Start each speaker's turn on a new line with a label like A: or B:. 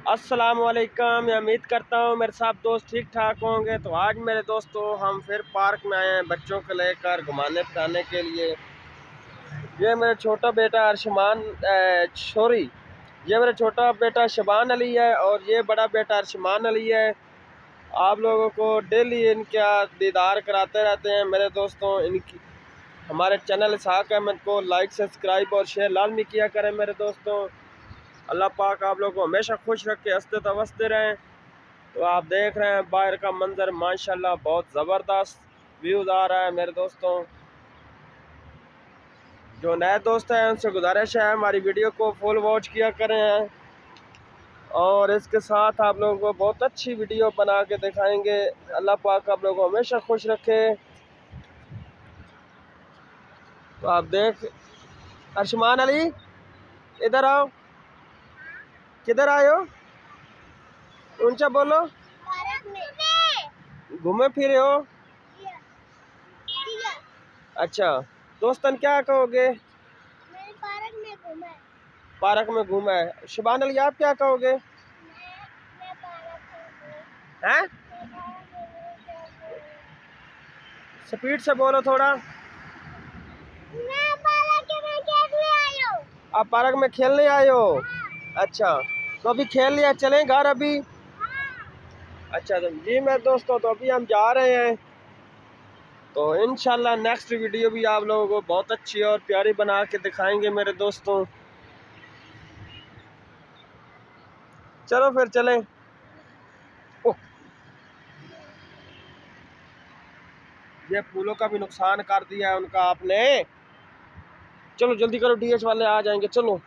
A: अस्सलाम वालेकुम। मैं उम्मीद करता हूँ मेरे सब दोस्त ठीक ठाक होंगे। तो आज मेरे दोस्तों हम फिर पार्क में आए हैं बच्चों को लेकर घुमाने फिराने के लिए। ये मेरा छोटा बेटा अरशमान छोरी, ये मेरा छोटा बेटा शबान अली है और ये बड़ा बेटा अरशमान अली है। आप लोगों को डेली इनका दीदार कराते रहते हैं मेरे दोस्तों। इनकी हमारे चैनल इसहाक अहमद को लाइक सब्सक्राइब और शेयर लाजमी किया करें मेरे दोस्तों। अल्लाह पाक आप लोगों को हमेशा खुश रखे, हंसते तवसते रहें। तो आप देख रहे हैं बाहर का मंजर, माशाल्लाह बहुत ज़बरदस्त व्यूज़ आ रहा है मेरे दोस्तों। जो नए दोस्त हैं उनसे गुजारिश है हमारी वीडियो को फुल वॉच किया करें और इसके साथ आप लोगों को बहुत अच्छी वीडियो बना के दिखाएंगे। अल्लाह पाक आप लोगों को हमेशा खुश रखे। तो आप देख, अरशमान अली इधर आओ। किधर आए हो? ऊंचा बोलो। घूमे फिरे हो? अच्छा, दोस्तन क्या कहोगे? पार्क में घूमा है। शबान अली आप क्या कहोगे? हैं? स्पीड से बोलो थोड़ा। आप पार्क में खेलने आए हो? अच्छा, तो अभी खेल लिया, चलें घर अभी? अच्छा तो जी मेरे दोस्तों, तो अभी हम जा रहे हैं। तो इंशाल्लाह नेक्स्ट वीडियो भी आप लोगों को बहुत अच्छी और प्यारी बना के दिखाएंगे मेरे दोस्तों। चलो फिर चलें। ओह, ये फूलों का भी नुकसान कर दिया है उनका आपने। चलो जल्दी करो, डीएच वाले आ जाएंगे, चलो।